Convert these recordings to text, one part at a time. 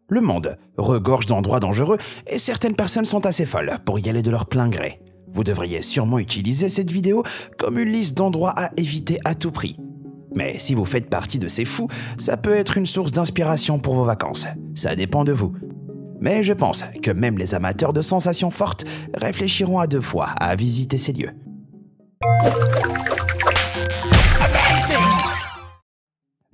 Le monde regorge d'endroits dangereux et certaines personnes sont assez folles pour y aller de leur plein gré. Vous devriez sûrement utiliser cette vidéo comme une liste d'endroits à éviter à tout prix. Mais si vous faites partie de ces fous, ça peut être une source d'inspiration pour vos vacances. Ça dépend de vous. Mais je pense que même les amateurs de sensations fortes réfléchiront à 2 fois à visiter ces lieux.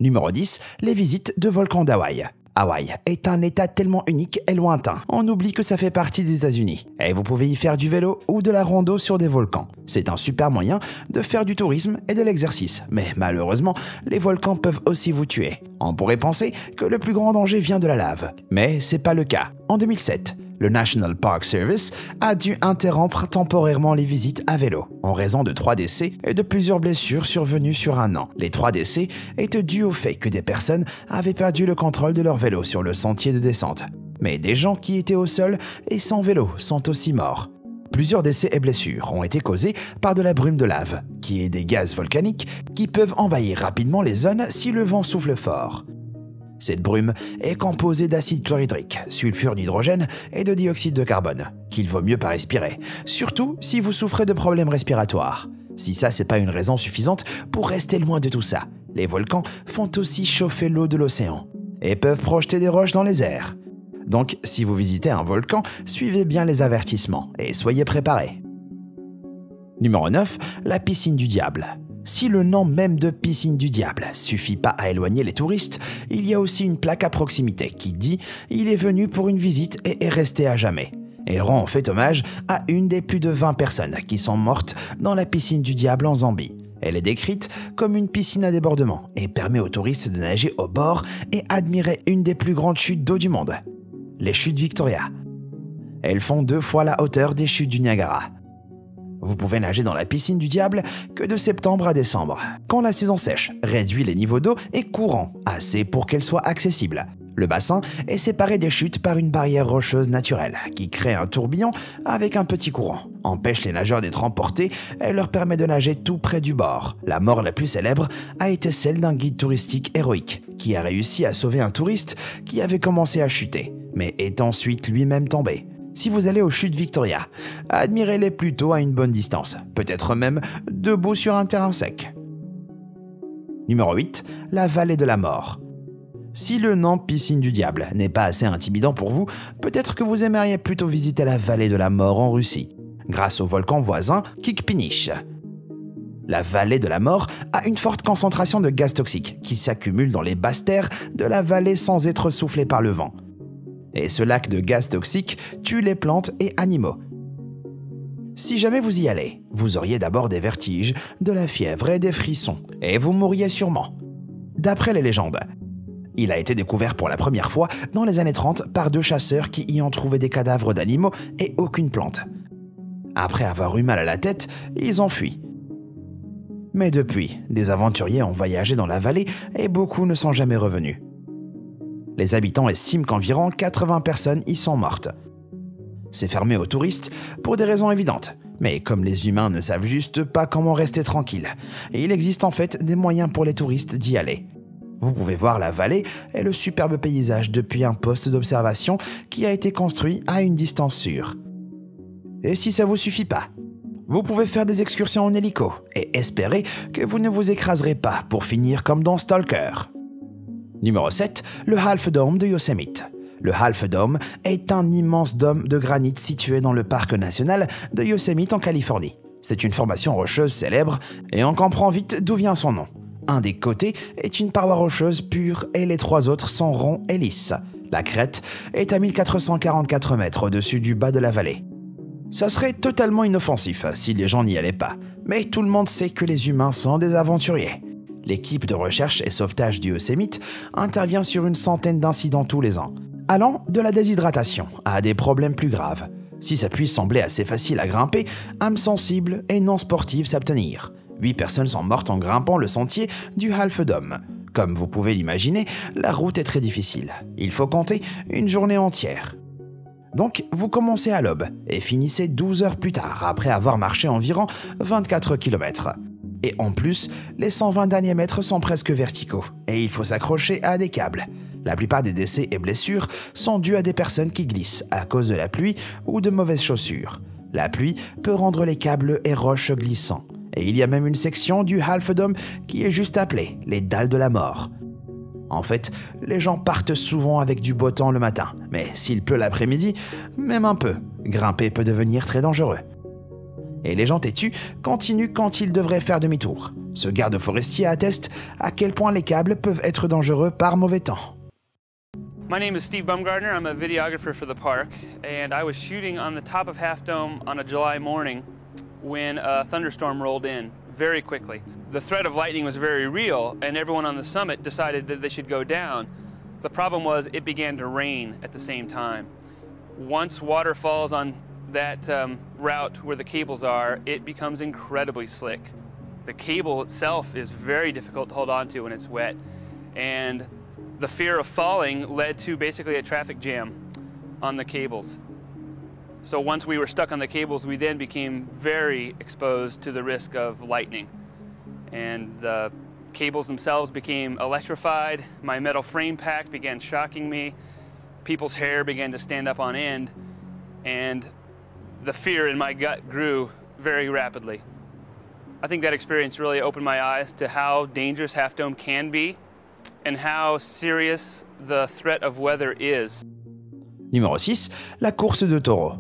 Numéro 10. Les visites de volcans d'Hawaï. Hawaï est un état tellement unique et lointain, on oublie que ça fait partie des États-Unis. Et vous pouvez y faire du vélo ou de la rando sur des volcans. C'est un super moyen de faire du tourisme et de l'exercice. Mais malheureusement, les volcans peuvent aussi vous tuer. On pourrait penser que le plus grand danger vient de la lave. Mais c'est pas le cas. En 2007, le National Park Service a dû interrompre temporairement les visites à vélo en raison de 3 décès et de plusieurs blessures survenues sur un an. Les 3 décès étaient dus au fait que des personnes avaient perdu le contrôle de leur vélo sur le sentier de descente. Mais des gens qui étaient au sol et sans vélo sont aussi morts. Plusieurs décès et blessures ont été causés par de la brume de lave, qui est des gaz volcaniques qui peuvent envahir rapidement les zones si le vent souffle fort. Cette brume est composée d'acide chlorhydrique, sulfure d'hydrogène et de dioxyde de carbone, qu'il vaut mieux pas respirer, surtout si vous souffrez de problèmes respiratoires. Si ça, c'est pas une raison suffisante pour rester loin de tout ça, les volcans font aussi chauffer l'eau de l'océan et peuvent projeter des roches dans les airs. Donc, si vous visitez un volcan, suivez bien les avertissements et soyez préparés. Numéro 9. La piscine du diable. Si le nom même de piscine du diable suffit pas à éloigner les touristes, il y a aussi une plaque à proximité qui dit « Il est venu pour une visite et est resté à jamais ». Elle rend en fait hommage à une des plus de 20 personnes qui sont mortes dans la piscine du diable en Zambie. Elle est décrite comme une piscine à débordement et permet aux touristes de nager au bord et admirer une des plus grandes chutes d'eau du monde, les chutes Victoria. Elles font 2 fois la hauteur des chutes du Niagara. Vous pouvez nager dans la piscine du diable que de septembre à décembre, quand la saison sèche réduit les niveaux d'eau et courant, assez pour qu'elle soit accessible. Le bassin est séparé des chutes par une barrière rocheuse naturelle qui crée un tourbillon avec un petit courant, empêche les nageurs d'être emportés et leur permet de nager tout près du bord. La mort la plus célèbre a été celle d'un guide touristique héroïque qui a réussi à sauver un touriste qui avait commencé à chuter, mais est ensuite lui-même tombé. Si vous allez aux chutes Victoria, admirez-les plutôt à une bonne distance, peut-être même debout sur un terrain sec. Numéro 8. La vallée de la mort. Si le nom piscine du diable n'est pas assez intimidant pour vous, peut-être que vous aimeriez plutôt visiter la vallée de la mort en Russie, grâce au volcan voisin Kikpinish. La vallée de la mort a une forte concentration de gaz toxiques qui s'accumulent dans les basses terres de la vallée sans être soufflés par le vent. Et ce lac de gaz toxique tue les plantes et animaux. Si jamais vous y allez, vous auriez d'abord des vertiges, de la fièvre et des frissons, et vous mourriez sûrement. D'après les légendes, il a été découvert pour la première fois dans les années 30 par 2 chasseurs qui y ont trouvé des cadavres d'animaux et aucune plante. Après avoir eu mal à la tête, ils ont fui. Mais depuis, des aventuriers ont voyagé dans la vallée et beaucoup ne sont jamais revenus. Les habitants estiment qu'environ 80 personnes y sont mortes. C'est fermé aux touristes pour des raisons évidentes, mais comme les humains ne savent juste pas comment rester tranquilles, il existe en fait des moyens pour les touristes d'y aller. Vous pouvez voir la vallée et le superbe paysage depuis un poste d'observation qui a été construit à une distance sûre. Et si ça vous suffit pas, vous pouvez faire des excursions en hélico et espérer que vous ne vous écraserez pas pour finir comme dans Stalker. Numéro 7. Le Half Dome de Yosemite. Le Half Dome est un immense dôme de granit situé dans le parc national de Yosemite en Californie. C'est une formation rocheuse célèbre et on comprend vite d'où vient son nom. Un des côtés est une paroi rocheuse pure et les 3 autres sont ronds et lisses. La crête est à 1444 mètres au-dessus du bas de la vallée. Ça serait totalement inoffensif si les gens n'y allaient pas, mais tout le monde sait que les humains sont des aventuriers. L'équipe de recherche et sauvetage du Yosemite intervient sur une centaine d'incidents tous les ans, allant de la déshydratation à des problèmes plus graves. Si ça puisse sembler assez facile à grimper, âmes sensibles et non sportives s'abstenir. 8 personnes sont mortes en grimpant le sentier du Half Dome. Comme vous pouvez l'imaginer, la route est très difficile. Il faut compter une journée entière. Donc, vous commencez à l'aube et finissez 12 heures plus tard après avoir marché environ 24 km. Et en plus, les 120 derniers mètres sont presque verticaux et il faut s'accrocher à des câbles. La plupart des décès et blessures sont dus à des personnes qui glissent à cause de la pluie ou de mauvaises chaussures. La pluie peut rendre les câbles et roches glissants. Et il y a même une section du Half Dome qui est juste appelée les dalles de la mort. En fait, les gens partent souvent avec du beau temps le matin, mais s'il pleut l'après-midi, même un peu, grimper peut devenir très dangereux. Et les gens têtus continuent quand ils devraient faire demi-tour. Ce garde forestier atteste à quel point les câbles peuvent être dangereux par mauvais temps. My name is Steve Bumgardner. I'm a videographer for the park, and I was shooting on the top of Half Dome on a July morning when a thunderstorm rolled in very quickly. The threat of lightning was very real, and everyone on the summit decided that they should go down. The problem was it began to rain at the same time. Once water falls on that route where the cables are, it becomes incredibly slick. The cable itself is very difficult to hold on to when it's wet, and the fear of falling led to basically a traffic jam on the cables. So once we were stuck on the cables, we then became very exposed to the risk of lightning. And the cables themselves became electrified. My metal frame pack began shocking me. People's hair began to stand up on end. And the fear in my gut grew very rapidly. I think that experience really opened my eyes to how dangerous Half Dome can be and how serious the threat of weather is. Numéro 6, la course de taureaux.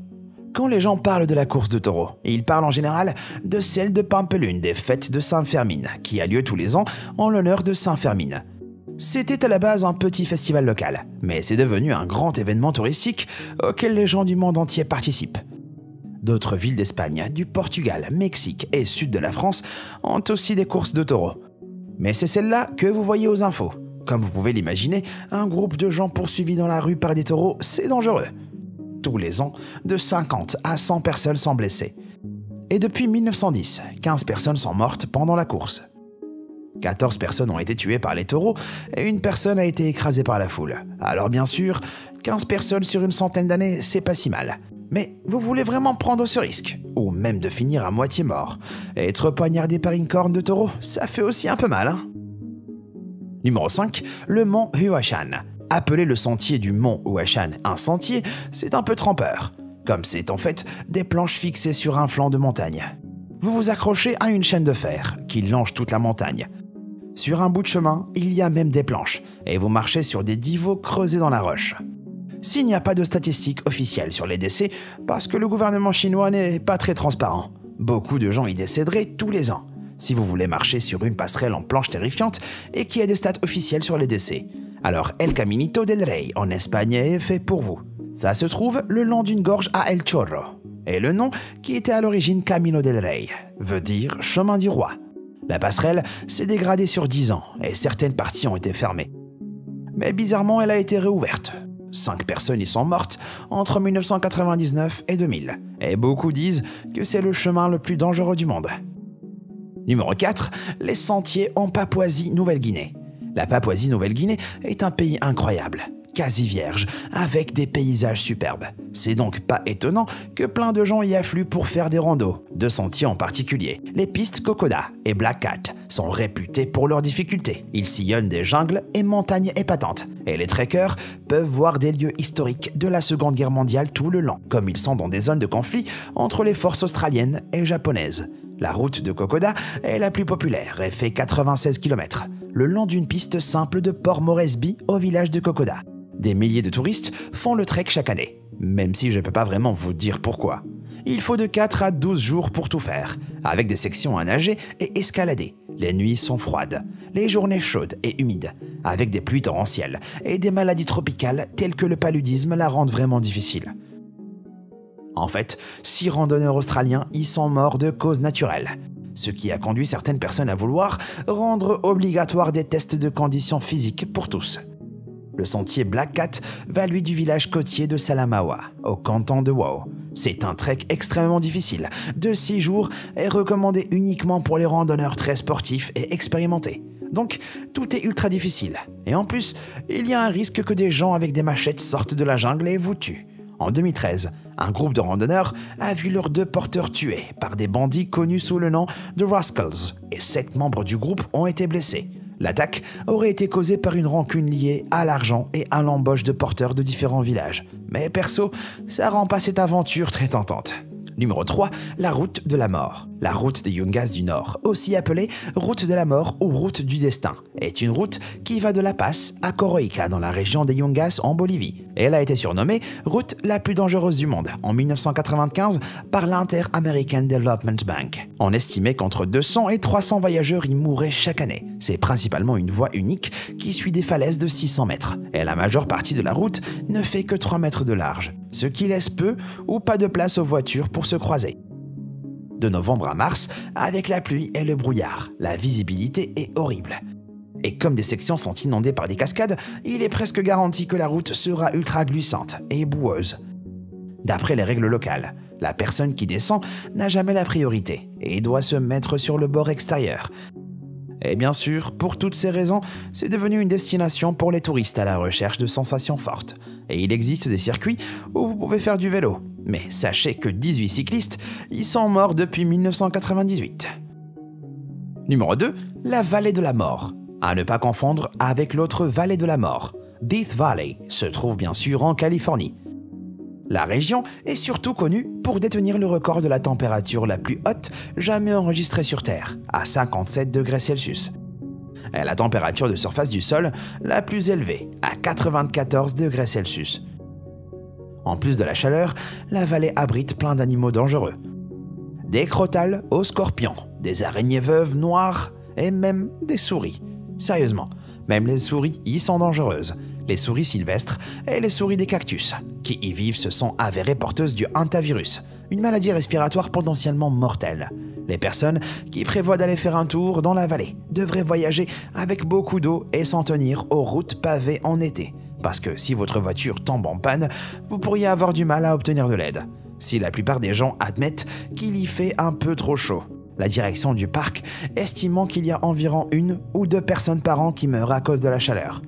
Quand les gens parlent de la course de taureaux, ils parlent en général de celle de Pampelune des fêtes de Saint-Fermine, qui a lieu tous les ans en l'honneur de Saint-Fermine. C'était à la base un petit festival local, mais c'est devenu un grand événement touristique auquel les gens du monde entier participent. D'autres villes d'Espagne, du Portugal, Mexique et sud de la France ont aussi des courses de taureaux. Mais c'est celle-là que vous voyez aux infos. Comme vous pouvez l'imaginer, un groupe de gens poursuivis dans la rue par des taureaux, c'est dangereux. Tous les ans, de 50 à 100 personnes sont blessées. Et depuis 1910, 15 personnes sont mortes pendant la course. 14 personnes ont été tuées par les taureaux et une personne a été écrasée par la foule. Alors bien sûr, 15 personnes sur une centaine d'années, c'est pas si mal. Mais vous voulez vraiment prendre ce risque, ou même de finir à moitié mort. Être poignardé par une corne de taureau, ça fait aussi un peu mal, hein? Numéro 5, le mont Huashan. Appelé le sentier du mont Huashan un sentier, c'est un peu trompeur, comme c'est en fait des planches fixées sur un flanc de montagne. Vous vous accrochez à une chaîne de fer qui longe toute la montagne. Sur un bout de chemin, il y a même des planches, et vous marchez sur des divots creusés dans la roche. S'il n'y a pas de statistiques officielles sur les décès, parce que le gouvernement chinois n'est pas très transparent, beaucoup de gens y décéderaient tous les ans. Si vous voulez marcher sur une passerelle en planche terrifiante et qui a des stats officielles sur les décès, alors El Caminito del Rey en Espagne est fait pour vous. Ça se trouve le long d'une gorge à El Chorro. Et le nom, qui était à l'origine Camino del Rey, veut dire chemin du roi. La passerelle s'est dégradée sur 10 ans et certaines parties ont été fermées. Mais bizarrement, elle a été réouverte. 5 personnes y sont mortes entre 1999 et 2000. Et beaucoup disent que c'est le chemin le plus dangereux du monde. Numéro 4, les sentiers en Papouasie-Nouvelle-Guinée. La Papouasie-Nouvelle-Guinée est un pays incroyable, quasi vierge, avec des paysages superbes. C'est donc pas étonnant que plein de gens y affluent pour faire des randos, de sentiers en particulier. Les pistes Kokoda et Black Cat sont réputées pour leurs difficultés. Ils sillonnent des jungles et montagnes épatantes. Et les trekkers peuvent voir des lieux historiques de la Seconde Guerre mondiale tout le long, comme ils sont dans des zones de conflit entre les forces australiennes et japonaises. La route de Kokoda est la plus populaire et fait 96 km, le long d'une piste simple de Port Moresby au village de Kokoda. Des milliers de touristes font le trek chaque année, même si je ne peux pas vraiment vous dire pourquoi. Il faut de 4 à 12 jours pour tout faire, avec des sections à nager et escalader. Les nuits sont froides, les journées chaudes et humides, avec des pluies torrentielles et des maladies tropicales telles que le paludisme la rendent vraiment difficile. En fait, 6 randonneurs australiens y sont morts de causes naturelles, ce qui a conduit certaines personnes à vouloir rendre obligatoire des tests de conditions physiques pour tous. Le sentier Black Cat va lui du village côtier de Salamaua, au canton de Wau. C'est un trek extrêmement difficile, de 6 jours, et recommandé uniquement pour les randonneurs très sportifs et expérimentés. Donc, tout est ultra difficile. Et en plus, il y a un risque que des gens avec des machettes sortent de la jungle et vous tuent. En 2013, un groupe de randonneurs a vu leurs 2 porteurs tués par des bandits connus sous le nom de Rascals et 7 membres du groupe ont été blessés. L'attaque aurait été causée par une rancune liée à l'argent et à l'embauche de porteurs de différents villages. Mais perso, ça rend pas cette aventure très tentante. Numéro 3, la route de la mort. La route des Yungas du Nord, aussi appelée route de la mort ou route du destin, est une route qui va de La Paz à Coroica dans la région des Yungas en Bolivie. Elle a été surnommée route la plus dangereuse du monde en 1995 par l'Inter-American Development Bank. On estimait qu'entre 200 et 300 voyageurs y mouraient chaque année. C'est principalement une voie unique qui suit des falaises de 600 mètres. Et la majeure partie de la route ne fait que 3 mètres de large, ce qui laisse peu ou pas de place aux voitures pour se croiser. De novembre à mars, avec la pluie et le brouillard, la visibilité est horrible. Et comme des sections sont inondées par des cascades, il est presque garanti que la route sera ultra glissante et boueuse. D'après les règles locales, la personne qui descend n'a jamais la priorité et doit se mettre sur le bord extérieur. Et bien sûr, pour toutes ces raisons, c'est devenu une destination pour les touristes à la recherche de sensations fortes. Et il existe des circuits où vous pouvez faire du vélo. Mais sachez que 18 cyclistes y sont morts depuis 1998. Numéro 2, la vallée de la mort. À ne pas confondre avec l'autre vallée de la mort. Death Valley se trouve bien sûr en Californie. La région est surtout connue pour détenir le record de la température la plus haute jamais enregistrée sur Terre, à 57 degrés Celsius. Et la température de surface du sol la plus élevée, à 94 degrés Celsius. En plus de la chaleur, la vallée abrite plein d'animaux dangereux. Des crotales aux scorpions, des araignées veuves noires et même des souris. Sérieusement, même les souris y sont dangereuses. Les souris sylvestres et les souris des cactus, qui y vivent se sont avérées porteuses du hantavirus, une maladie respiratoire potentiellement mortelle. Les personnes qui prévoient d'aller faire un tour dans la vallée devraient voyager avec beaucoup d'eau et s'en tenir aux routes pavées en été. Parce que si votre voiture tombe en panne, vous pourriez avoir du mal à obtenir de l'aide. Si la plupart des gens admettent qu'il y fait un peu trop chaud. La direction du parc estimant qu'il y a environ 1 ou 2 personnes par an qui meurent à cause de la chaleur.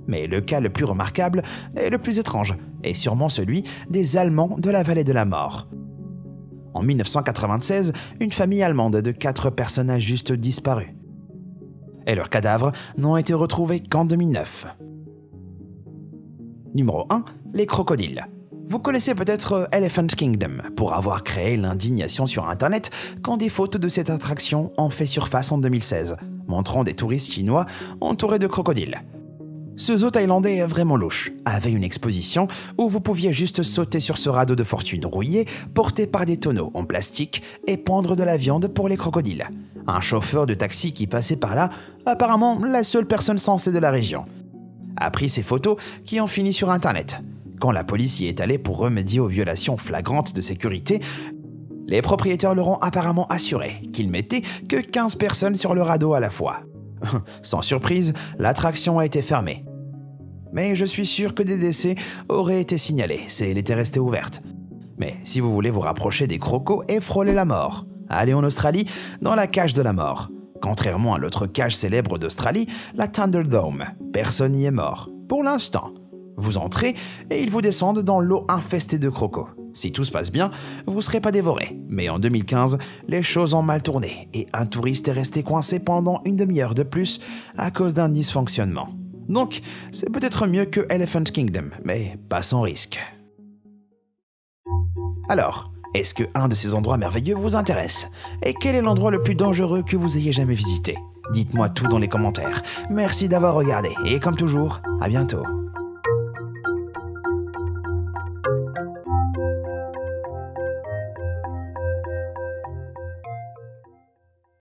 Mais le cas le plus remarquable et le plus étrange est sûrement celui des Allemands de la vallée de la mort. En 1996, une famille allemande de 4 personnes a juste disparu. Et leurs cadavres n'ont été retrouvés qu'en 2009. Numéro 1, les crocodiles. Vous connaissez peut-être Elephant Kingdom pour avoir créé l'indignation sur Internet quand des photos de cette attraction ont fait surface en 2016, montrant des touristes chinois entourés de crocodiles. Ce zoo thaïlandais vraiment louche avait une exposition où vous pouviez juste sauter sur ce radeau de fortune rouillé porté par des tonneaux en plastique et pendre de la viande pour les crocodiles. Un chauffeur de taxi qui passait par là, apparemment la seule personne sensée de la région, a pris ces photos qui ont fini sur Internet. Quand la police y est allée pour remédier aux violations flagrantes de sécurité, les propriétaires leur ont apparemment assuré qu'ils mettaient que 15 personnes sur le radeau à la fois. Sans surprise, l'attraction a été fermée. Mais je suis sûr que des décès auraient été signalés si elle était restée ouverte. Mais si vous voulez vous rapprocher des crocos et frôler la mort, allez en Australie, dans la cage de la mort. Contrairement à l'autre cage célèbre d'Australie, la Thunderdome, personne n'y est mort, pour l'instant. Vous entrez et ils vous descendent dans l'eau infestée de crocos. Si tout se passe bien, vous ne serez pas dévoré. Mais en 2015, les choses ont mal tourné et un touriste est resté coincé pendant une demi-heure de plus à cause d'un dysfonctionnement. Donc, c'est peut-être mieux que Elephant Kingdom, mais pas sans risque. Alors, est-ce que un de ces endroits merveilleux vous intéresse? Et quel est l'endroit le plus dangereux que vous ayez jamais visité? Dites-moi tout dans les commentaires. Merci d'avoir regardé et comme toujours, à bientôt.